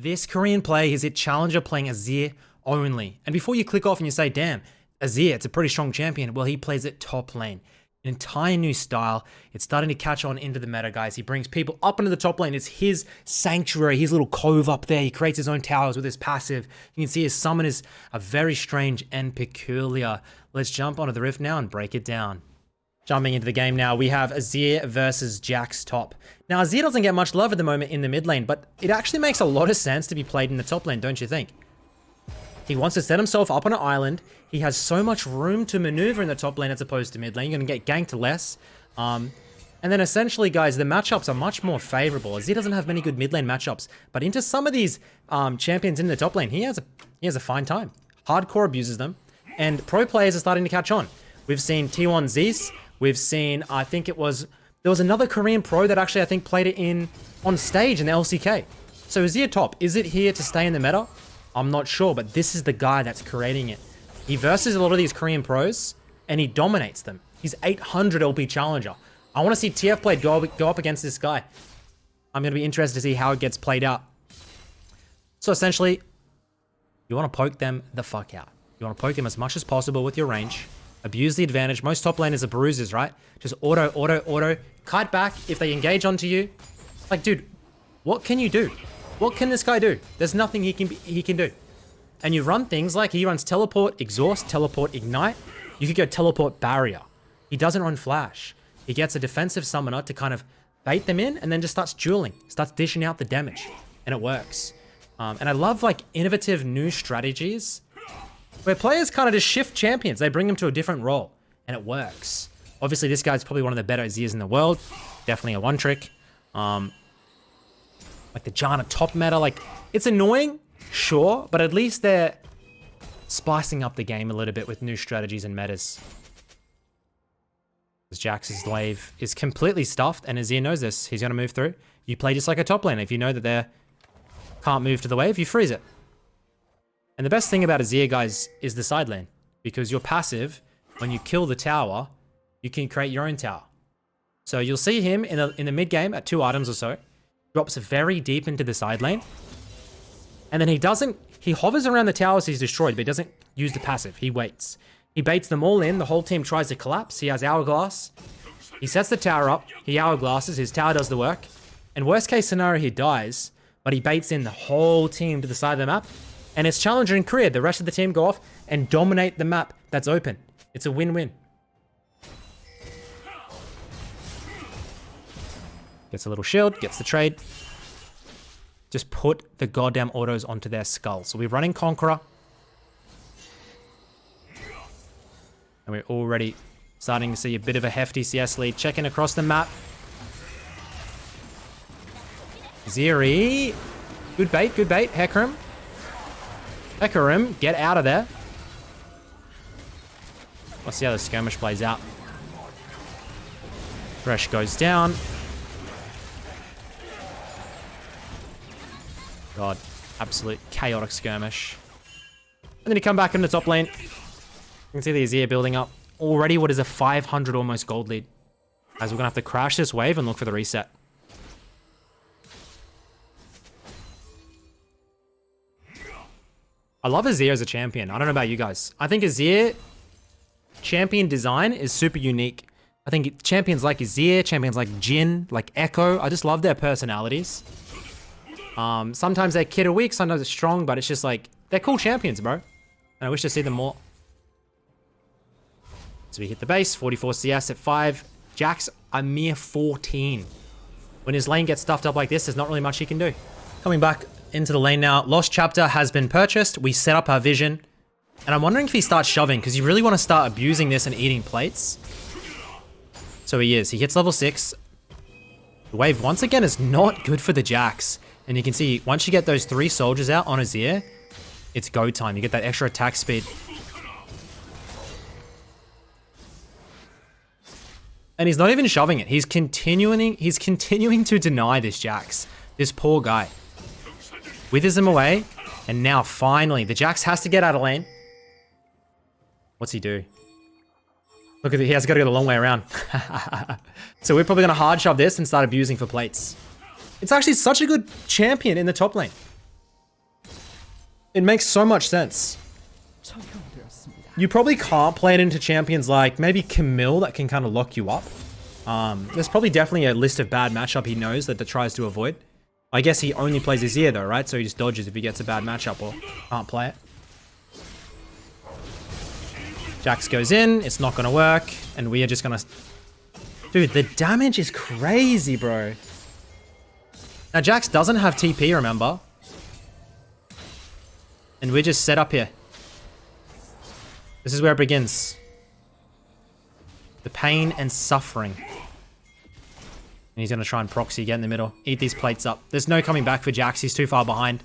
This Korean player is a challenger playing Azir only. And before you click off and you say, damn, Azir, it's a pretty strong champion. Well, he plays it top lane. An entire new style. It's starting to catch on into the meta, guys. He brings people up into the top lane. It's his sanctuary, his little cove up there. He creates his own towers with his passive. You can see his summon is a very strange and peculiar. Let's jump onto the Rift now and break it down. Jumping into the game now, we have Azir versus Jax top. Now, Azir doesn't get much love at the moment in the mid lane, but it actually makes a lot of sense to be played in the top lane, don't you think? He wants to set himself up on an island. He has so much room to maneuver in the top lane as opposed to mid lane. You're going to get ganked less. And then essentially, guys, the matchups are much more favorable. Azir doesn't have many good mid lane matchups, but into some of these champions in the top lane, he has a fine time. Hardcore abuses them, and pro players are starting to catch on. We've seen T1 Zeus. We've seen, I think there was another Korean pro that actually, I think, played it on stage in the LCK. So Azir top, is it here to stay in the meta? I'm not sure, but this is the guy that's creating it. He versus a lot of these Korean pros, and he dominates them. He's 800 LP challenger. I want to see TF Play go up against this guy. I'm going to be interested to see how it gets played out. So essentially, you want to poke them the fuck out. You want to poke them as much as possible with your range. Abuse the advantage. Most top laners are bruisers, right? Just auto. Kite back if they engage onto you. Like, dude, what can you do? What can this guy do? There's nothing he can do. And you run things like he runs teleport, exhaust, teleport, ignite. You could go teleport barrier. He doesn't run flash. He gets a defensive summoner to kind of bait them in and then just starts dueling, starts dishing out the damage, and it works. And I love like innovative new strategies where players kind of just shift champions. They bring them to a different role, and it works. Obviously, this guy's probably one of the better Azirs in the world. Definitely a one trick. Like the Janna top meta, like it's annoying, sure, but at least they're spicing up the game a little bit with new strategies and metas. Jax's wave is completely stuffed, and Azir knows this. He's going to move through. You play just like a top laner. If you know that they can't move to the wave, you freeze it. And the best thing about Azir, guys, is the side lane. Because you're passive, when you kill the tower, you can create your own tower. So you'll see him in the mid game at 2 items or so. Drops very deep into the side lane. And then he hovers around the towers he's destroyed, but he doesn't use the passive. He waits. He baits them all in. The whole team tries to collapse. He has Hourglass. He sets the tower up. He Hourglasses. His tower does the work. And worst case scenario, he dies. But he baits in the whole team to the side of the map. And it's Challenger and Korea. The rest of the team go off and dominate the map that's open. It's a win-win. Gets a little shield. Gets the trade. Just put the goddamn autos onto their skull. So we're running Conqueror. And we're already starting to see a bit of a hefty CS lead. Checking across the map. Ziri. Good bait, good bait. Hecarim. Hecarim, get out of there. Let's see how the skirmish plays out. Thresh goes down. God, absolute chaotic skirmish. And then you come back in the top lane. You can see the Azir building up. Already what is a 500 almost gold lead. As we're going to have to crash this wave and look for the reset. I love Azir as a champion. I don't know about you guys. I think Azir champion design is super unique. I think champions like Azir, champions like Jhin, like Echo, I just love their personalities. Sometimes they're kid a weak, sometimes they're strong, but it's just like, they're cool champions, bro. And I wish to see them more. So we hit the base, 44 CS at 5. Jax, a mere 14. When his lane gets stuffed up like this, there's not really much he can do. Coming back into the lane now. Lost Chapter has been purchased. We set up our vision. And I'm wondering if he starts shoving, because you really want to start abusing this and eating plates. So he is. He hits level 6. The wave, once again, is not good for the Jax. And you can see, once you get those 3 soldiers out on Azir, it's go time. You get that extra attack speed. And he's not even shoving it. He's continuing to deny this Jax. This poor guy. Withers him away. And now, finally, the Jax has to get out of lane. What's he do? Look at it. He has got to go the long way around. So we're probably going to hard shove this and start abusing for plates. It's actually such a good champion in the top lane. It makes so much sense. You probably can't play it into champions like maybe Camille that can kind of lock you up. There's probably definitely a list of bad matchup he knows that tries to avoid. I guess he only plays Azir though, right? So he just dodges if he gets a bad matchup or can't play it. Jax goes in, it's not gonna work, and we are just gonna... Dude, the damage is crazy, bro. Now Jax doesn't have TP, remember? And we're just set up here. This is where it begins. The pain and suffering. And he's going to try and proxy, get in the middle. Eat these plates up. There's no coming back for Jax. He's too far behind.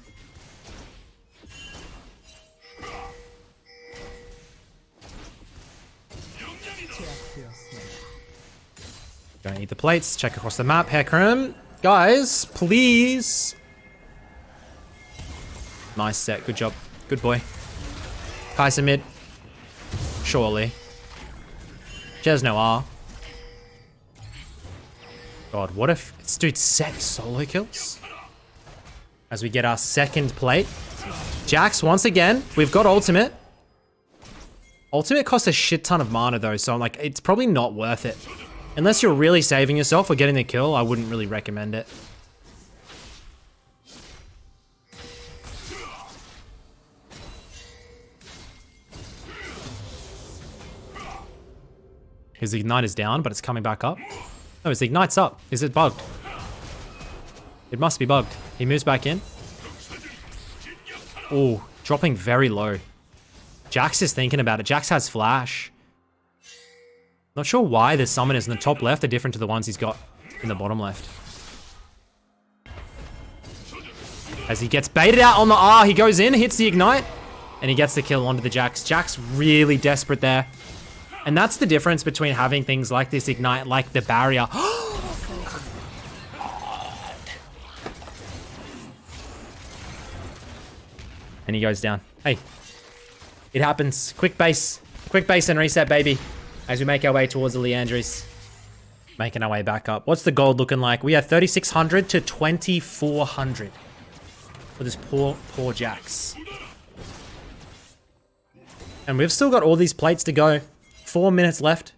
Gonna eat the plates. Check across the map. Hecarim. Guys, please. Nice set. Good job. Good boy. Kai'Sa mid. Surely. Jez no R. God, what if this dude set solo kills? As we get our second plate. Jax, once again, we've got ultimate. Ultimate costs a shit ton of mana though, so I'm like, it's probably not worth it. Unless you're really saving yourself or getting the kill, I wouldn't really recommend it. His ignite is down, but it's coming back up. No, his ignite's up. Is it bugged? It must be bugged. He moves back in. Oh, dropping very low. Jax is thinking about it. Jax has flash. Not sure why the summoners in the top left are different to the ones he's got in the bottom left. As he gets baited out on the R, he goes in, hits the ignite, and he gets the kill onto the Jax. Jax really desperate there. And that's the difference between having things like this ignite, like the barrier. And he goes down. Hey, it happens. Quick base and reset, baby. As we make our way towards the Leandries. Making our way back up. What's the gold looking like? We are 3,600 to 2,400 for this poor Jax. And we've still got all these plates to go. 4 minutes left.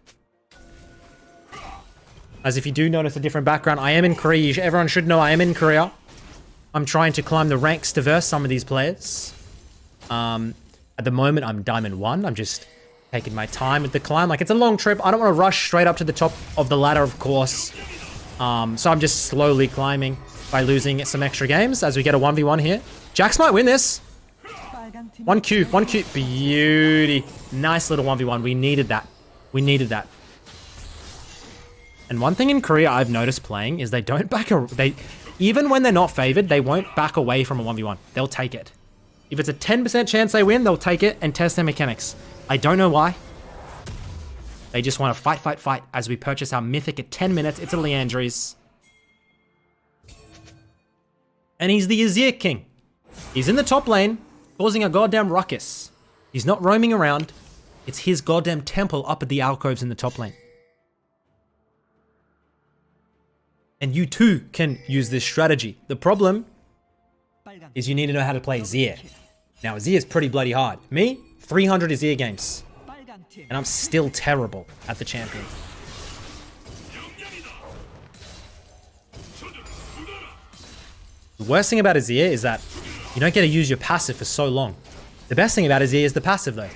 As if you do notice a different background, I am in Korea. Everyone should know I am in Korea. I'm trying to climb the ranks to verse some of these players. At the moment, I'm Diamond 1. I'm just taking my time with the climb. Like, it's a long trip. I don't want to rush straight up to the top of the ladder, of course. So I'm just slowly climbing by losing some extra games as we get a 1v1 here. Jax might win this. 1Q. Beauty. Nice little 1v1. We needed that. We needed that. And one thing in Korea I've noticed playing is they don't even when they're not favored, they won't back away from a 1v1. They'll take it. If it's a 10% chance they win, they'll take it and test their mechanics. I don't know why. They just want to fight as we purchase our mythic at 10 minutes. It's a Leandries. And he's the Azir king. He's in the top lane, causing a goddamn ruckus. He's not roaming around. It's his goddamn temple up at the alcoves in the top lane. And you too can use this strategy. The problem is you need to know how to play Azir. Now, Azir is pretty bloody hard. Me, 300 Azir games. And I'm still terrible at the champion. The worst thing about Azir is that you don't get to use your passive for so long. The best thing about Azir is the passive though.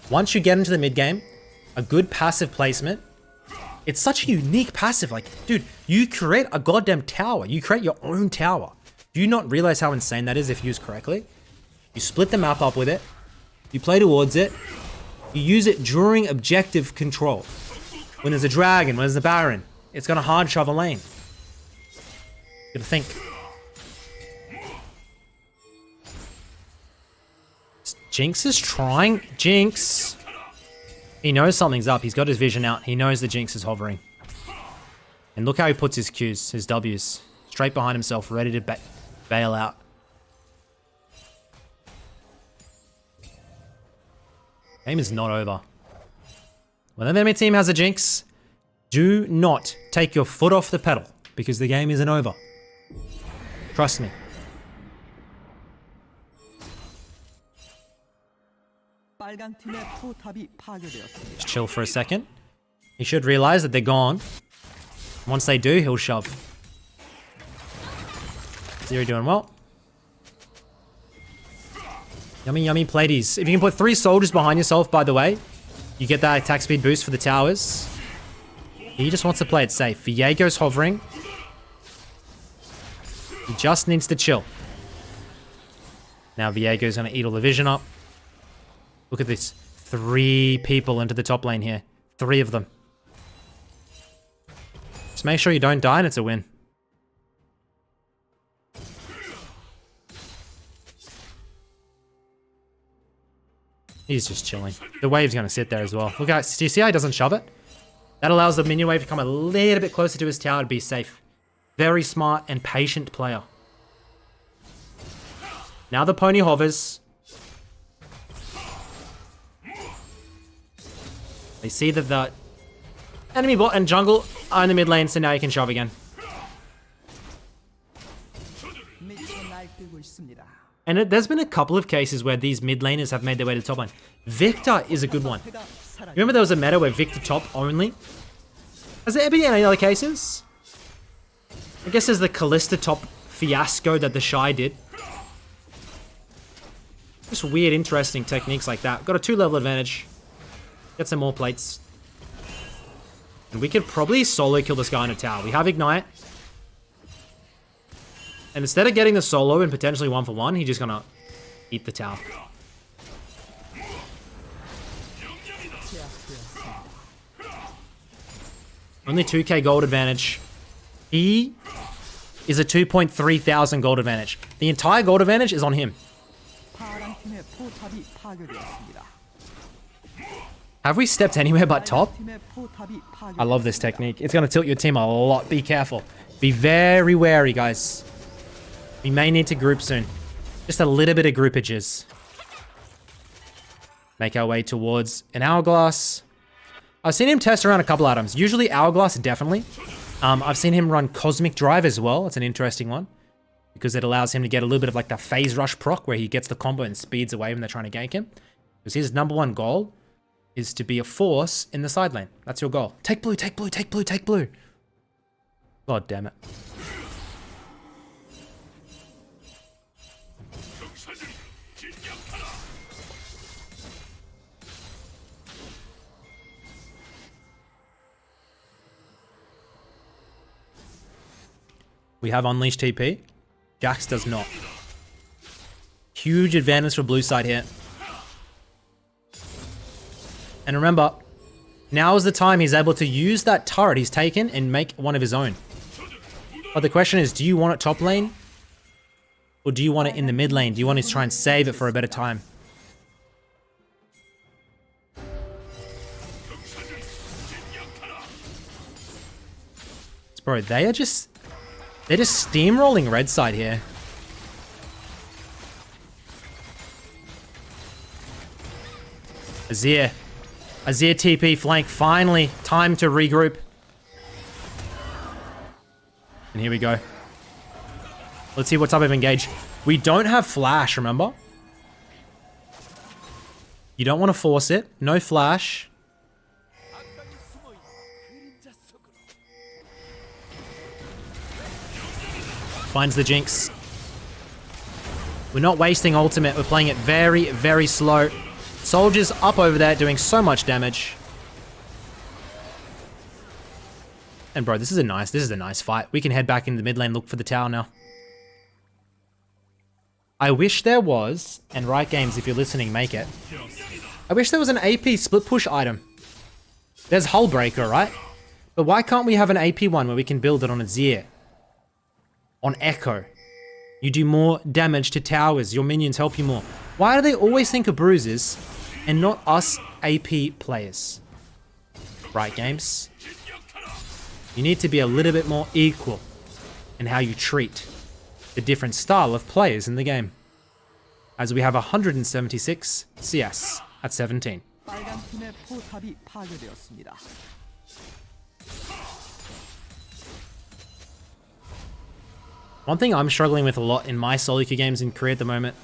Once you get into the mid game, a good passive placement, it's such a unique passive. Like, dude, you create a goddamn tower. You create your own tower. Do you not realize how insane that is if used correctly? You split the map up with it. You play towards it. You use it during objective control. When there's a dragon, when there's a baron, it's gonna hard shove a lane. You gotta think. Jinx is trying. Jinx. He knows something's up. He's got his vision out. He knows the Jinx is hovering. And look how he puts his Qs, his Ws. Straight behind himself, ready to bail out. Game is not over. When the enemy team has a Jinx, do not take your foot off the pedal, because the game isn't over. Trust me. 빨간 팀의 포탑이 파괴되었습니다. Just chill for a second. He should realize that they're gone. Once they do, he'll shove. Azir doing well. Yummy, yummy platies. If you can put 3 soldiers behind yourself, by the way, you get that attack speed boost for the towers. He just wants to play it safe. Viego's hovering. He just needs to chill. Now Viego's going to eat all the vision up. Look at this. 3 people into the top lane here. 3 of them. Just make sure you don't die and it's a win. He's just chilling. The wave's going to sit there as well. Look, guys, do you see how he doesn't shove it? That allows the minion wave to come a little bit closer to his tower to be safe. Very smart and patient player. Now the pony hovers. They see that the enemy bot and jungle are in the mid lane, so now you can shove again. And there's been a couple of cases where these mid laners have made their way to the top lane. Victor is a good one. Remember there was a meta where Victor top only? Has there been any other cases? I guess there's the Kalista top fiasco that the Shy did. Just weird, interesting techniques like that. Got a 2-level advantage. Get some more plates. And we could probably solo kill this guy in a tower. We have Ignite. And instead of getting the solo and potentially 1-for-1, he's just gonna eat the tower. Only 2k gold advantage. He is a 2.3 thousand gold advantage. The entire gold advantage is on him. Have we stepped anywhere but top? I love this technique. It's gonna tilt your team a lot. Be careful. Be very wary, guys. We may need to group soon. Just a little bit of groupages. Make our way towards an Hourglass. I've seen him test around a couple items. Usually Hourglass, definitely. I've seen him run Cosmic Drive as well. It's an interesting one. Because it allows him to get a little bit of like the phase rush proc where he gets the combo and speeds away when they're trying to gank him. Because his #1 goal is to be a force in the side lane. That's your goal. Take blue, take blue, take blue, take blue. God damn it. We have Unleashed TP. Jax does not. Huge advantage for blue side here. And remember, now is the time he's able to use that turret he's taken and make one of his own. But the question is, do you want it top lane? Or do you want it in the mid lane? Do you want to try and save it for a better time? Bro, they're just steamrolling red side here. Azir TP flank, finally. Time to regroup. And here we go. Let's see what type of engage. We don't have flash, remember? You don't want to force it. No flash. Finds the Jinx. We're not wasting ultimate. We're playing it very, very slow. Soldiers up over there doing so much damage. And bro, this is a nice fight. We can head back into the mid lane, look for the tower now. I wish there was, and Riot Games, if you're listening, make it. I wish there was an AP split push item. There's Hull Breaker, right? But why can't we have an AP one where we can build it on Azir? On Echo. You do more damage to towers. Your minions help you more. Why do they always think of bruises and not us AP players? Riot Games. You need to be a little bit more equal in how you treat the different style of players in the game. As we have 176 CS at 17. One thing I'm struggling with a lot in my solo queue games in Korea at the moment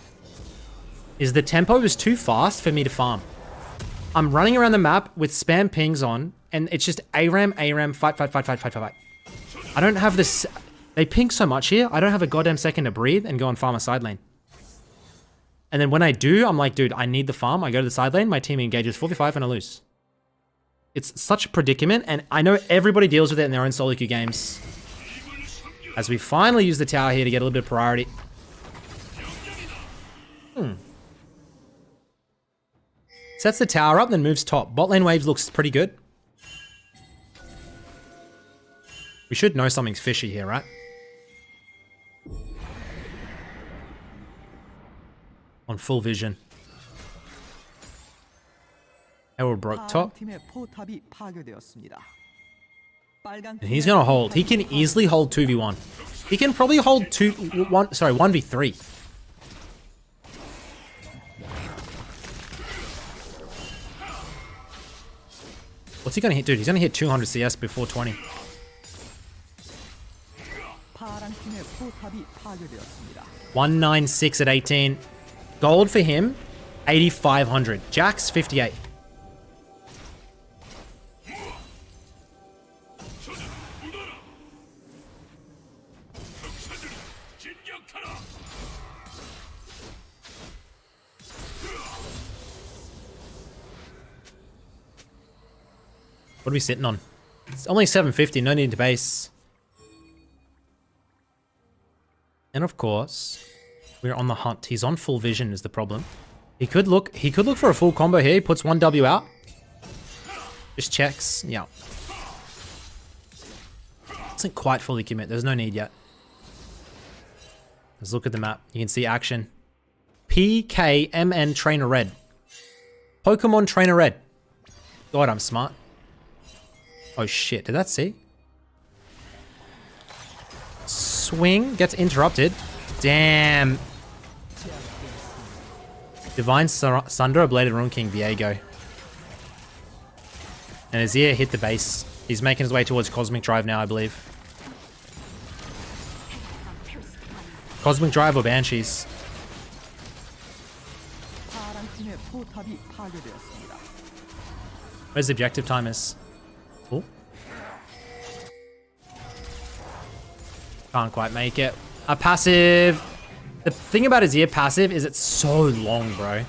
is the tempo is too fast for me to farm. I'm running around the map with spam pings on, and it's just ARAM, ARAM, fight, fight, fight, fight, fight, fight, fight. I don't have this... They ping so much here, I don't have a goddamn second to breathe and go and farm a side lane. And then when I do, I'm like, dude, I need the farm. I go to the side lane, my team engages 4v5 and I lose. It's such a predicament, and I know everybody deals with it in their own solo queue games. As we finally use the tower here to get a little bit of priority. Sets the tower up, then moves top. Bot lane waves looks pretty good. We should know something's fishy here, right? On full vision. Herald broke top. 팀의 포탑이 파괴되었습니다. 빨간 And he's gonna hold. He can easily hold 2v1. He can probably hold 1v3. What's he gonna hit? Dude, he's gonna hit 200 CS before 20. 파란 팀의 포탑이 파괴되었습니다. 196 at 18. Gold for him, 8,500. Jack's 58. What are we sitting on? It's only 750, no need to base. And of course, we're on the hunt. He's on full vision is the problem. He could look for a full combo here. He puts one W out. Just checks. Yeah. Doesn't quite fully commit. There's no need yet. Let's look at the map. You can see action. PKMN Trainer Red. Pokemon Trainer Red. God, I'm smart. Oh shit, did that see? Swing gets interrupted. Damn. Divine Sunder, Bladed Rune King, Viego. And Azir hit the base. He's making his way towards Cosmic Drive now, I believe. Cosmic Drive or Banshees. 파란 팀의 포탑이 파괴되었습니다. Where's the objective timers? Oh. Can't quite make it. A passive. The thing about Azir passive is it's so long, bro.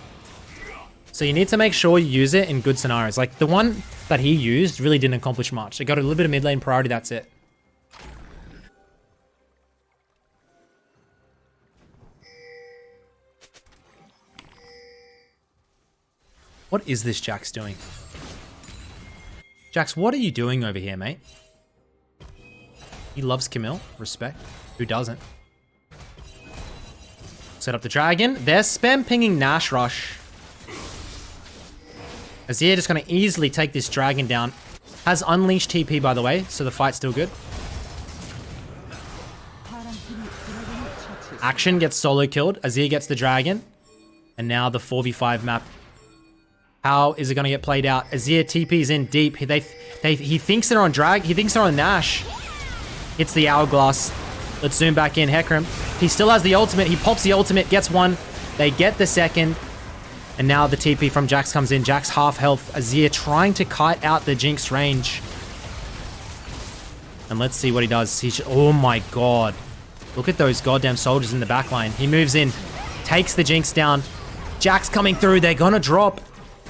So you need to make sure you use it in good scenarios. Like the one that he used really didn't accomplish much. It got a little bit of mid lane priority, that's it. What is this Jax doing? Jax, what are you doing over here, mate? He loves Camille. Respect. Who doesn't? Set up the dragon. They're spam pinging Nash Rush. Azir just going to easily take this dragon down. Has unleashed TP, by the way, so the fight's still good. Action gets solo killed. Azir gets the dragon. And now the 4v5 map. How is it going to get played out? Azir TP's in deep. He thinks they're on drag. He thinks they're on Nash. Hits the hourglass. Let's zoom back in. Hecarim. He still has the ultimate. He pops the ultimate. Gets one. They get the second. And now the TP from Jax comes in. Jax half health. Azir trying to kite out the Jinx range. And let's see what he does. Oh my god. Look at those goddamn soldiers in the backline. He moves in. Takes the Jinx down. Jax coming through. They're gonna drop.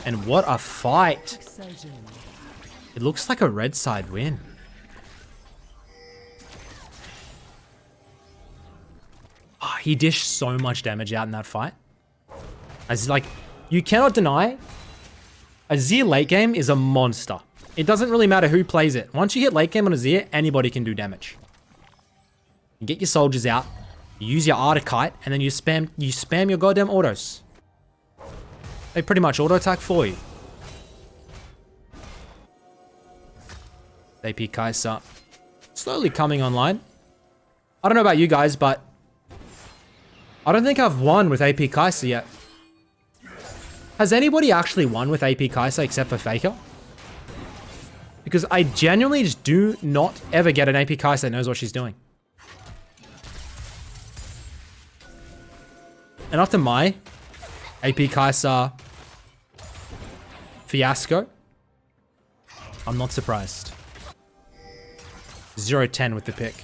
And what a fight. It looks like a red side win. Oh, he dished so much damage out in that fight. As like, you cannot deny, Azir late game is a monster. It doesn't really matter who plays it. Once you hit late game on Azir, anybody can do damage. You get your soldiers out, you use your Arctic Kite, and then you spam your goddamn autos. They pretty much auto attack for you. AP Kai'Sa slowly coming online. I don't know about you guys, but I don't think I've won with AP Kai'Sa yet. Has anybody actually won with AP Kai'Sa except for Faker? Because I genuinely just do not ever get an AP Kai'Sa that knows what she's doing. And after Mai, AP Kai'Sa. Fiasco. I'm not surprised. 0-10 with the pick.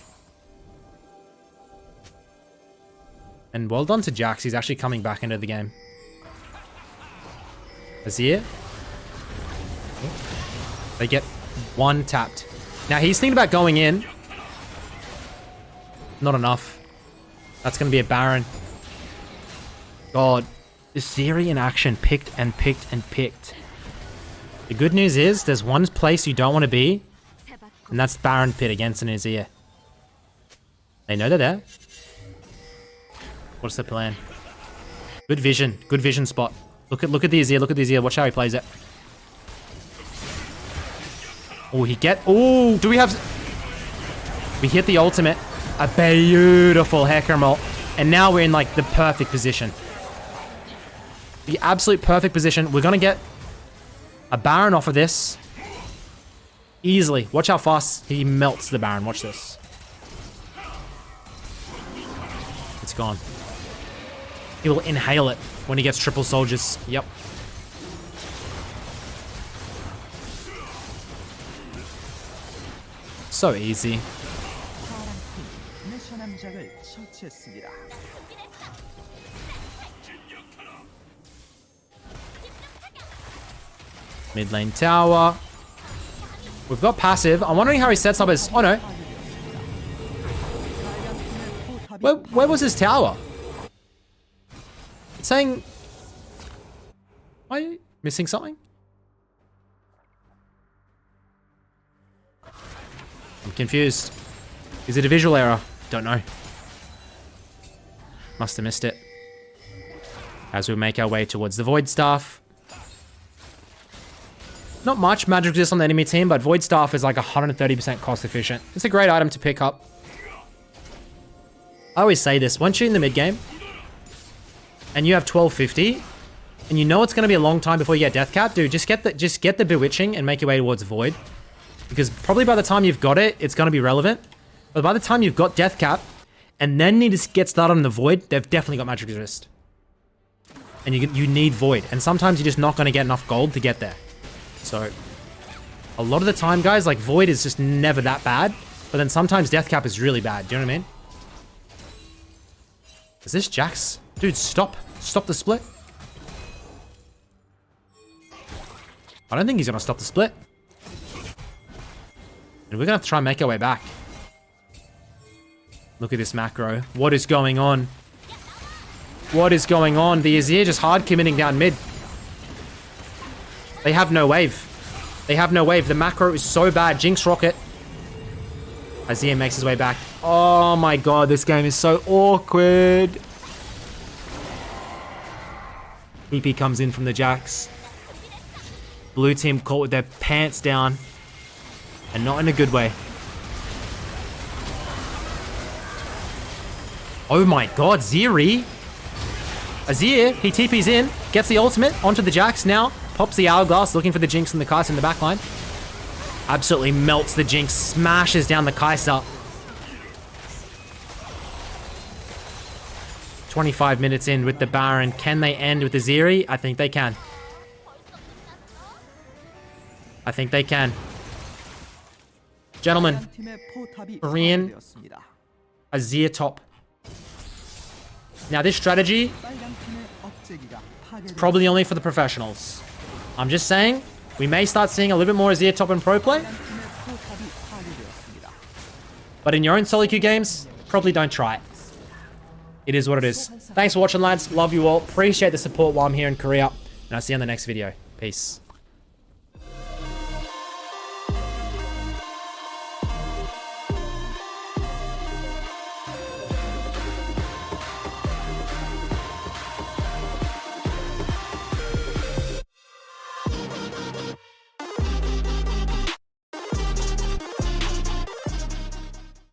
And well done to Jax. He's actually coming back into the game. Azir. They get one tapped. Now he's thinking about going in. Not enough. That's going to be a Baron. God. Azir in action. Picked and picked and picked. The good news is there's one place you don't want to be. And that's Baron pit against an Azir. They know they're there. What's the plan? Good vision. Good vision spot. Look at the Azir. Look at the Azir. Watch how he plays it. Oh, oh, do we have... We hit the ultimate. A beautiful Hecarim ult. And now we're in, like, the perfect position. The absolute perfect position. We're going to get a Baron off of this. Easily. Watch how fast he melts the Baron. Watch this. It's gone. He will inhale it when he gets triple soldiers. Yep. So easy. Mid lane tower. We've got passive. I'm wondering how he sets up his... Oh no. Where was his tower? It's saying... Am I missing something? I'm confused. Is it a visual error? Don't know. Must have missed it. As we make our way towards the Void Staff. Not much magic resist on the enemy team, but Void Staff is like 130% cost efficient. It's a great item to pick up. I always say this, once you're in the mid game, and you have 1250, and you know it's going to be a long time before you get Death Cap, dude, just get the Bewitching and make your way towards Void. Because probably by the time you've got it, it's going to be relevant. But by the time you've got Death Cap, and then need to get started on the Void, they've definitely got Magic Resist. And you need Void. And sometimes you're just not going to get enough gold to get there. So, a lot of the time, guys, like, Void is just never that bad. But then sometimes Death Cap is really bad. Do you know what I mean? Is this Jax? Dude, stop. Stop the split. I don't think he's going to stop the split. And we're going to have to try and make our way back. Look at this macro. What is going on? What is going on? The Azir just hard committing down mid. They have no wave. They have no wave. The macro is so bad. Jinx Rocket. Azir makes his way back. Oh my god, this game is so awkward. TP comes in from the Jax. Blue team caught with their pants down. And not in a good way. Oh my god, Ziri. Azir, he TP's in, gets the ultimate onto the Jax now, pops the Hourglass, looking for the Jinx and the Kai'Sa in the backline. Absolutely melts the Jinx, smashes down the Kai'Sa. 25 minutes in with the Baron. Can they end with the Ziri? I think they can. I think they can. Gentlemen, Korean Azir top. Now this strategy is probably only for the professionals. I'm just saying, we may start seeing a little bit more Azir top in pro play. But in your own solo queue games, probably don't try it. It is what it is. Thanks for watching, lads. Love you all. Appreciate the support while I'm here in Korea. And I'll see you on the next video. Peace.